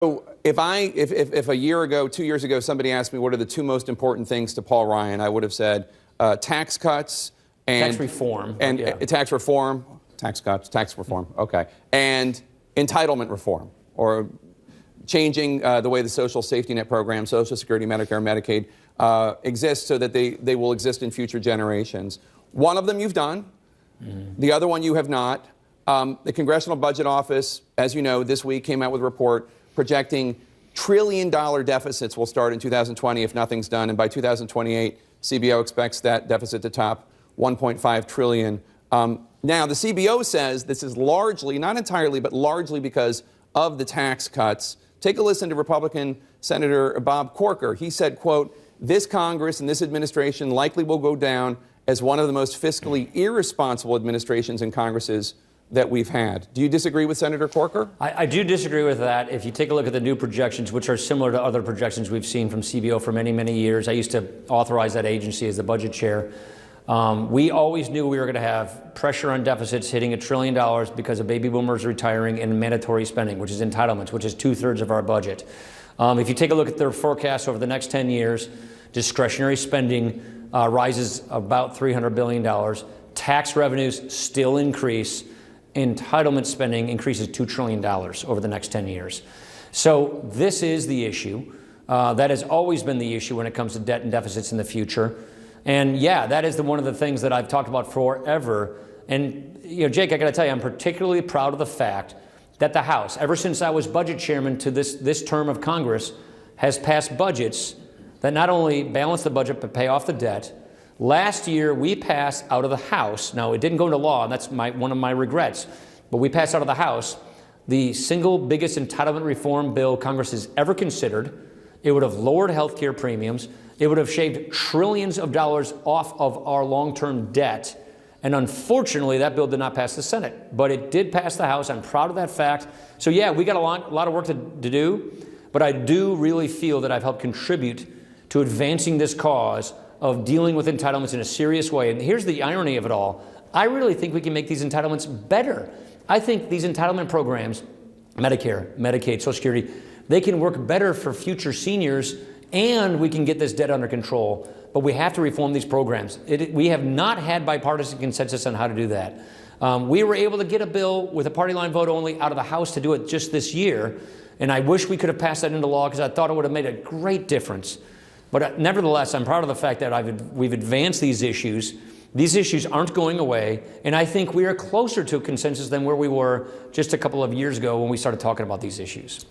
So if a year ago, 2 years ago, somebody asked me what are the two most important things to Paul Ryan, I would have said tax cuts and tax reform tax reform, okay, and entitlement reform, or changing the way the social safety net program, Social Security, Medicare, Medicaid exist so that they will exist in future generations. One of them you've done, the other one you have not. The Congressional Budget Office, as you know, this week came out with a report projecting trillion-dollar deficits will start in 2020 if nothing's done, and by 2028, CBO expects that deficit to top 1.5 trillion. Now, the CBO says this is largely, not entirely, but largely because of the tax cuts. Take a listen to Republican Senator Bob Corker. He said, quote, "This Congress and this administration likely will go down as one of the most fiscally irresponsible administrations in Congresses that we've had." Do you disagree with Senator Corker? I do disagree with that. If you take a look at the new projections, which are similar to other projections we've seen from CBO for many, many years, I used to authorize that agency as the budget chair. We always knew we were going to have pressure on deficits hitting $1 trillion because of baby boomers retiring and mandatory spending, which is entitlements, which is 2/3 of our budget. If you take a look at their forecast over the next 10 years, discretionary spending rises about $300 billion. Tax revenues still increase. Entitlement spending increases $2 trillion over the next 10 years. So this is the issue. That has always been the issue when it comes to debt and deficits in the future. And yeah, that is one of the things that I've talked about forever. And Jake, I got to tell you, I'm particularly proud of the fact that the House, ever since I was budget chairman to this term of Congress, has passed budgets that not only balance the budget but pay off the debt. Last year, we passed out of the House, now it didn't go into law, and that's one of my regrets, but we passed out of the House the single biggest entitlement reform bill Congress has ever considered. It would have lowered health care premiums. It would have shaved trillions of dollars off of our long-term debt. And unfortunately, that bill did not pass the Senate, but it did pass the House. I'm proud of that fact. So yeah, we got a lot of work to do, but I do really feel that I've helped contribute to advancing this cause of dealing with entitlements in a serious way. And here's the irony of it all. I really think we can make these entitlements better. I think these entitlement programs, Medicare, Medicaid, Social Security, they can work better for future seniors, and we can get this debt under control. But we have to reform these programs. We have not had bipartisan consensus on how to do that. We were able to get a bill with a party line vote only out of the House to do it just this year. And I wish we could have passed that into law because I thought it would have made a great difference. But nevertheless, I'm proud of the fact that we've advanced these issues. These issues aren't going away, and I think we are closer to a consensus than where we were just a couple of years ago when we started talking about these issues.